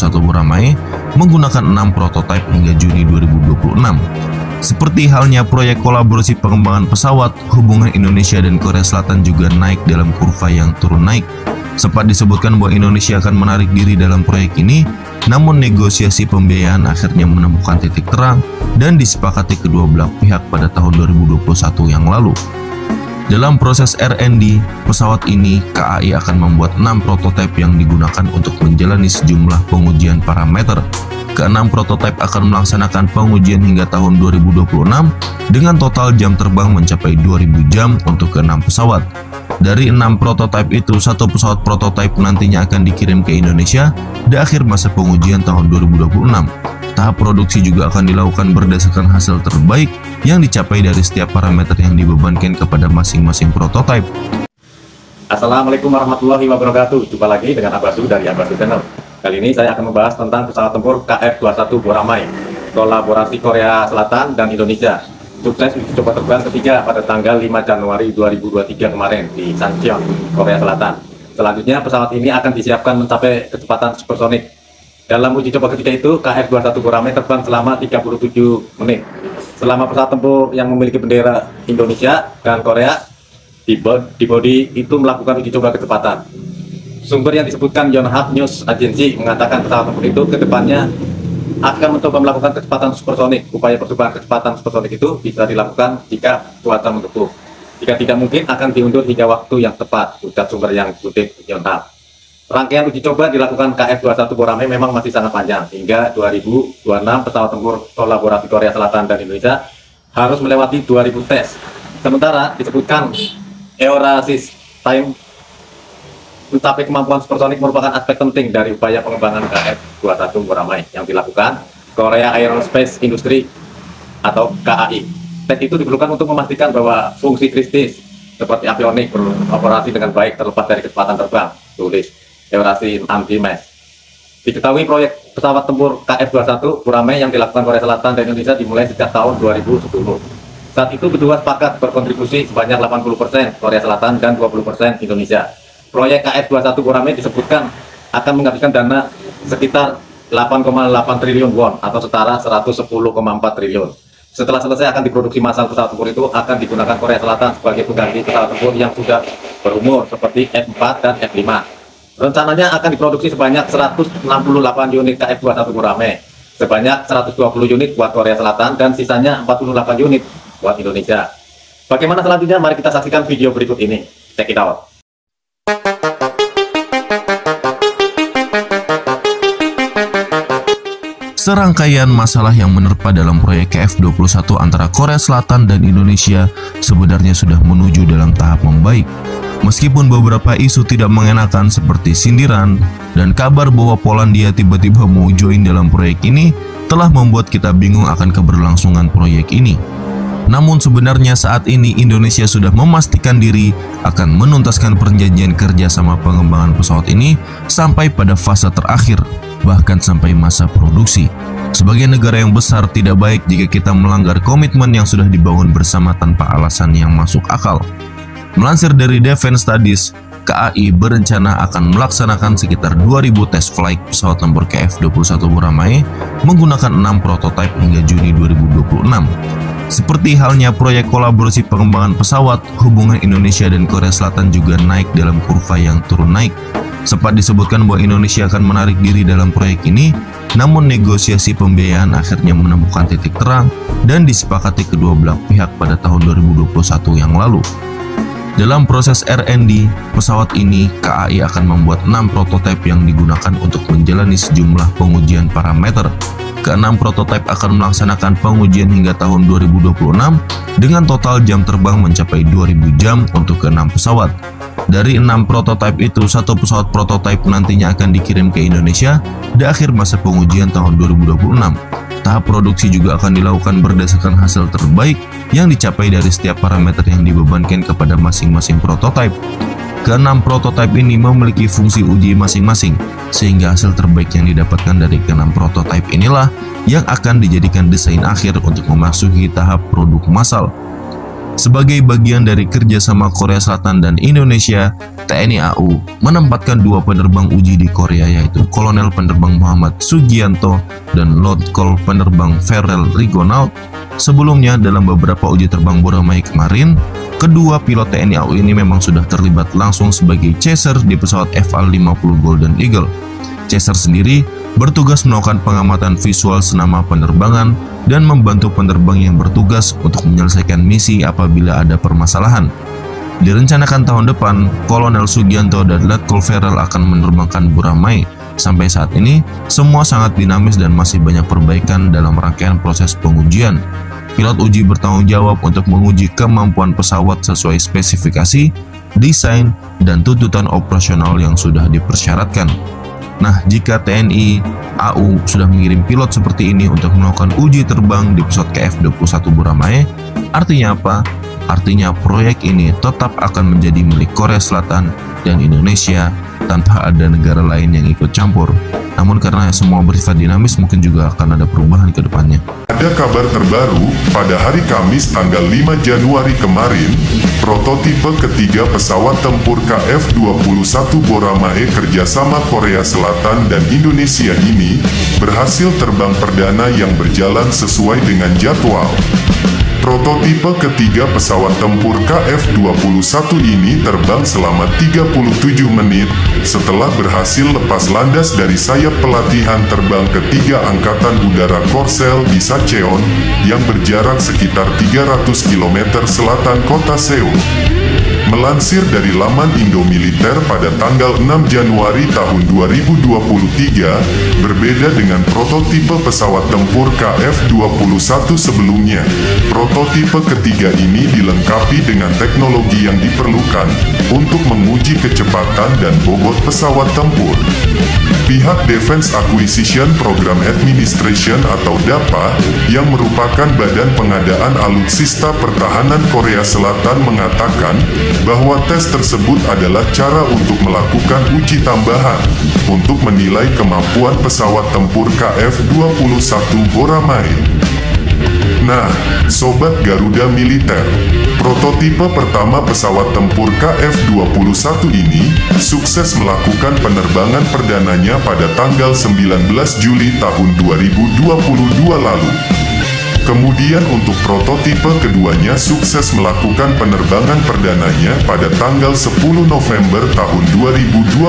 F21 Boramae menggunakan 6 prototipe hingga Juni 2026. Seperti halnya proyek kolaborasi pengembangan pesawat, hubungan Indonesia dan Korea Selatan juga naik dalam kurva yang turun naik. Sempat disebutkan bahwa Indonesia akan menarik diri dalam proyek ini, namun negosiasi pembiayaan akhirnya menemukan titik terang dan disepakati kedua belah pihak pada tahun 2021 yang lalu. Dalam proses R&D pesawat ini, KAI akan membuat 6 prototipe yang digunakan untuk menjalani sejumlah pengujian parameter. Ke-6 prototipe akan melaksanakan pengujian hingga tahun 2026 dengan total jam terbang mencapai 2000 jam untuk ke-6 pesawat. Dari 6 prototipe itu, 1 pesawat prototipe nantinya akan dikirim ke Indonesia di akhir masa pengujian tahun 2026. Tahap produksi juga akan dilakukan berdasarkan hasil terbaik yang dicapai dari setiap parameter yang dibebankan kepada masing-masing prototipe. Assalamualaikum warahmatullahi wabarakatuh. Jumpa lagi dengan Abasu dari Abasu Channel. Kali ini saya akan membahas tentang pesawat tempur KF-21 Boramae, kolaborasi Korea Selatan dan Indonesia. Sukses uji coba terbang ketiga pada tanggal 5 Januari 2023 kemarin di Sancheon, Korea Selatan. Selanjutnya pesawat ini akan disiapkan mencapai kecepatan supersonik. Dalam uji coba ketiga itu, KF-21 Boramae terbang selama 37 menit. Selama pesawat tempur yang memiliki bendera Indonesia dan Korea di bodi itu melakukan uji coba kecepatan. Sumber yang disebutkan Yonhap News Agency mengatakan pesawat tempur itu kedepannya akan mencoba melakukan kecepatan supersonik. Upaya percobaan kecepatan supersonik itu bisa dilakukan jika cuaca mendukung. Jika tidak, mungkin akan diundur hingga waktu yang tepat, ujar sumber yang dikutip Yonhap. Rangkaian uji coba dilakukan KF-21 Boramae memang masih sangat panjang. Hingga 2026 pesawat tempur kolaborasi Korea Selatan dan Indonesia harus melewati 2000 tes. Sementara disebutkan Eurasian Time mencapai kemampuan supersonik merupakan aspek penting dari upaya pengembangan KF-21 Boramae yang dilakukan Korea Aerospace Industry atau KAI. Tes itu diperlukan untuk memastikan bahwa fungsi kritis seperti avionik beroperasi dengan baik terlepas dari kecepatan terbang, tulis Eurasian Anti-Mess. Diketahui proyek pesawat tempur KF-21 Boramae yang dilakukan Korea Selatan dan Indonesia dimulai sejak tahun 2010. Saat itu kedua sepakat berkontribusi sebanyak 80% Korea Selatan dan 20% Indonesia. Proyek KF-21 Boramae disebutkan akan menghabiskan dana sekitar 8,8 triliun won atau setara 110,4 triliun. Setelah selesai akan diproduksi massal pesawat tempur itu akan digunakan Korea Selatan sebagai pengganti pesawat tempur yang sudah berumur seperti F-4 dan F-5. Rencananya akan diproduksi sebanyak 168 unit KF-21 Boramae, sebanyak 120 unit buat Korea Selatan dan sisanya 48 unit buat Indonesia. Bagaimana selanjutnya? Mari kita saksikan video berikut ini. Check it out. Serangkaian masalah yang menerpa dalam proyek KF-21 antara Korea Selatan dan Indonesia sebenarnya sudah menuju dalam tahap membaik. Meskipun beberapa isu tidak mengenakan seperti sindiran dan kabar bahwa Polandia tiba-tiba mau join dalam proyek ini telah membuat kita bingung akan keberlangsungan proyek ini. Namun sebenarnya saat ini Indonesia sudah memastikan diri akan menuntaskan perjanjian kerjasama pengembangan pesawat ini sampai pada fase terakhir, bahkan sampai masa produksi. Sebagai negara yang besar, tidak baik jika kita melanggar komitmen yang sudah dibangun bersama tanpa alasan yang masuk akal. Melansir dari Defense Studies, KAI berencana akan melaksanakan sekitar 2000 tes flight pesawat tempur KF-21 Boramae menggunakan 6 prototipe hingga Juni 2026. Seperti halnya proyek kolaborasi pengembangan pesawat, hubungan Indonesia dan Korea Selatan juga naik dalam kurva yang turun naik. Sempat disebutkan bahwa Indonesia akan menarik diri dalam proyek ini, namun negosiasi pembiayaan akhirnya menemukan titik terang dan disepakati kedua belah pihak pada tahun 2021 yang lalu. Dalam proses R&D pesawat ini, KAI akan membuat 6 prototipe yang digunakan untuk menjalani sejumlah pengujian parameter. Ke-6 prototipe akan melaksanakan pengujian hingga tahun 2026 dengan total jam terbang mencapai 2000 jam untuk ke-6 pesawat. Dari 6 prototipe itu, 1 pesawat prototipe nantinya akan dikirim ke Indonesia di akhir masa pengujian tahun 2026. Tahap produksi juga akan dilakukan berdasarkan hasil terbaik yang dicapai dari setiap parameter yang dibebankan kepada masing-masing prototipe. Ke-6 prototipe ini memiliki fungsi uji masing-masing, sehingga hasil terbaik yang didapatkan dari ke-6 prototipe inilah yang akan dijadikan desain akhir untuk memasuki tahap produk massal. Sebagai bagian dari kerjasama Korea Selatan dan Indonesia, TNI AU menempatkan 2 penerbang uji di Korea, yaitu Kolonel Penerbang Muhammad Sugianto dan Letkol Penerbang Farel Rigonaut. Sebelumnya, dalam beberapa uji terbang Boramae kemarin, kedua pilot TNI AU ini memang sudah terlibat langsung sebagai chaser di pesawat FA-50 Golden Eagle. Chaser sendiri bertugas melakukan pengamatan visual senama penerbangan dan membantu penerbang yang bertugas untuk menyelesaikan misi apabila ada permasalahan. Direncanakan tahun depan, Kolonel Sugianto dan Letkol Farel akan menerbangkan Boramae. Sampai saat ini, semua sangat dinamis dan masih banyak perbaikan dalam rangkaian proses pengujian. Pilot uji bertanggung jawab untuk menguji kemampuan pesawat sesuai spesifikasi, desain, dan tuntutan operasional yang sudah dipersyaratkan. Nah, jika TNI AU sudah mengirim pilot seperti ini untuk melakukan uji terbang di pesawat KF-21 Boramae, artinya apa? Artinya proyek ini tetap akan menjadi milik Korea Selatan dan Indonesia tanpa ada negara lain yang ikut campur. Namun karena semua bersifat dinamis, mungkin juga akan ada perubahan ke depannya. Ada kabar terbaru, pada hari Kamis tanggal 5 Januari kemarin, prototipe ketiga pesawat tempur KF-21 Boramae kerjasama Korea Selatan dan Indonesia ini berhasil terbang perdana yang berjalan sesuai dengan jadwal. Prototipe ketiga pesawat tempur KF-21 ini terbang selama 37 menit setelah berhasil lepas landas dari sayap pelatihan terbang ketiga Angkatan Udara Korsel di Sacheon yang berjarak sekitar 300 km selatan kota Seoul. Melansir dari laman Indomiliter pada tanggal 6 Januari tahun 2023, berbeda dengan prototipe pesawat tempur KF-21 sebelumnya, prototipe ketiga ini dilengkapi dengan teknologi yang diperlukan untuk menguji kecepatan dan bobot pesawat tempur. Pihak Defense Acquisition Program Administration atau DAPA, yang merupakan badan pengadaan alutsista pertahanan Korea Selatan mengatakan bahwa tes tersebut adalah cara untuk melakukan uji tambahan untuk menilai kemampuan pesawat tempur KF-21 Boramae. Nah, Sobat Garuda Militer, prototipe pertama pesawat tempur KF-21 ini sukses melakukan penerbangan perdananya pada tanggal 19 Juli tahun 2022 lalu. Kemudian untuk prototipe keduanya sukses melakukan penerbangan perdananya pada tanggal 10 November tahun 2022.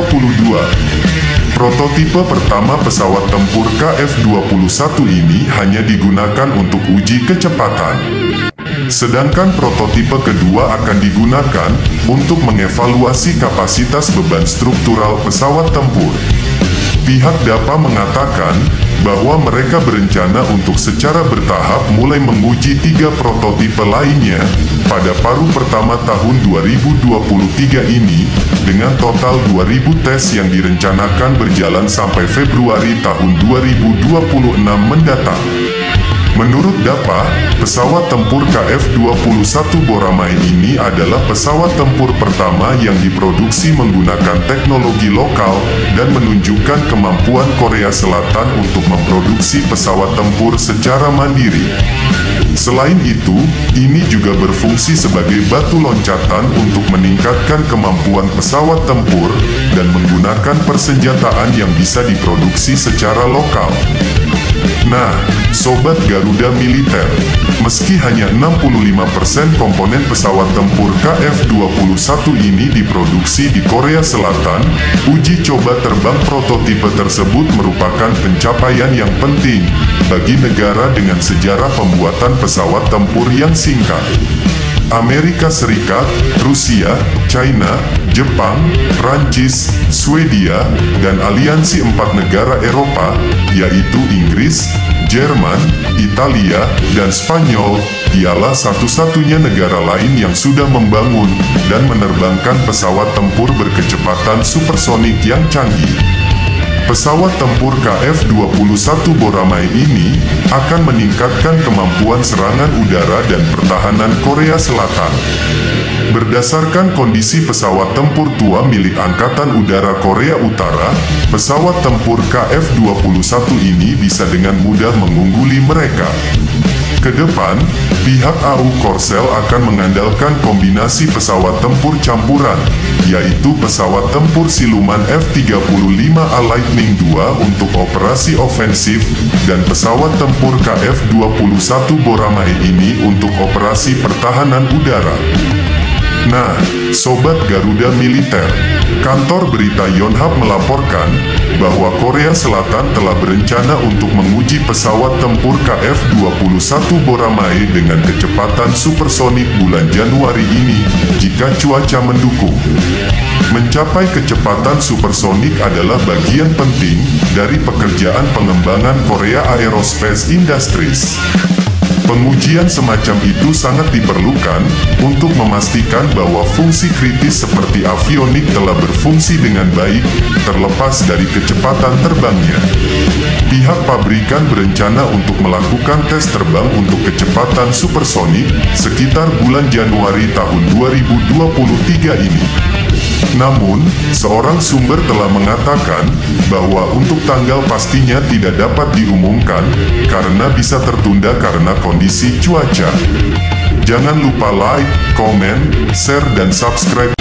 Prototipe pertama pesawat tempur KF-21 ini hanya digunakan untuk uji kecepatan. Sedangkan prototipe kedua akan digunakan untuk mengevaluasi kapasitas beban struktural pesawat tempur. Pihak DAPA mengatakan bahwa mereka berencana untuk secara bertahap mulai menguji 3 prototipe lainnya pada paruh pertama tahun 2023 ini dengan total 2000 tes yang direncanakan berjalan sampai Februari tahun 2026 mendatang. Menurut DAPA, pesawat tempur KF-21 Boramae ini adalah pesawat tempur pertama yang diproduksi menggunakan teknologi lokal dan menunjukkan kemampuan Korea Selatan untuk memproduksi pesawat tempur secara mandiri. Selain itu, ini juga berfungsi sebagai batu loncatan untuk meningkatkan kemampuan pesawat tempur dan menggunakan persenjataan yang bisa diproduksi secara lokal. Nah, Sobat Garuda Militer, meski hanya 65% komponen pesawat tempur KF-21 ini diproduksi di Korea Selatan, uji coba terbang prototipe tersebut merupakan pencapaian yang penting bagi negara dengan sejarah pembuatan pesawat tempur yang singkat. Amerika Serikat, Rusia, China, Jepang, Prancis, Swedia, dan aliansi 4 negara Eropa, yaitu Inggris, Jerman, Italia, dan Spanyol, ialah satu-satunya negara lain yang sudah membangun dan menerbangkan pesawat tempur berkecepatan supersonik yang canggih. Pesawat tempur KF-21 Boramae ini akan meningkatkan kemampuan serangan udara dan pertahanan Korea Selatan. Berdasarkan kondisi pesawat tempur tua milik Angkatan Udara Korea Utara, pesawat tempur KF-21 ini bisa dengan mudah mengungguli mereka. Kedepan, pihak AU Korsel akan mengandalkan kombinasi pesawat tempur campuran, yaitu pesawat tempur siluman F-35A Lightning II untuk operasi ofensif, dan pesawat tempur KF-21 Boramae ini untuk operasi pertahanan udara. Nah, Sobat Garuda Militer, kantor berita Yonhap melaporkan bahwa Korea Selatan telah berencana untuk menguji pesawat tempur KF-21 Boramae dengan kecepatan supersonik bulan Januari ini, jika cuaca mendukung. Mencapai kecepatan supersonik adalah bagian penting dari pekerjaan pengembangan Korea Aerospace Industries. Pengujian semacam itu sangat diperlukan untuk memastikan bahwa fungsi kritis seperti avionik telah berfungsi dengan baik, terlepas dari kecepatan terbangnya. Pihak pabrikan berencana untuk melakukan tes terbang untuk kecepatan supersonik sekitar bulan Januari tahun 2023 ini. Namun, seorang sumber telah mengatakan bahwa untuk tanggal pastinya tidak dapat diumumkan karena bisa tertunda karena kondisi cuaca. Jangan lupa like, komen, share, dan subscribe.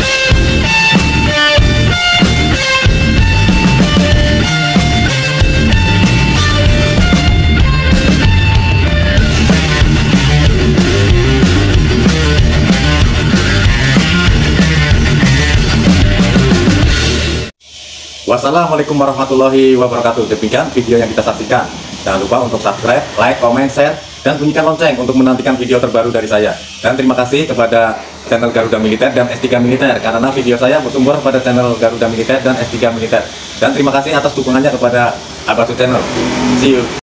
Wassalamualaikum warahmatullahi wabarakatuh. Demikian video yang kita saksikan. Jangan lupa untuk subscribe, like, comment, share, dan bunyikan lonceng untuk menantikan video terbaru dari saya. Dan terima kasih kepada channel Garuda Militer dan S3 Militer, karena video saya bersumber pada channel Garuda Militer dan S3 Militer. Dan terima kasih atas dukungannya kepada Abasu Channel. See you.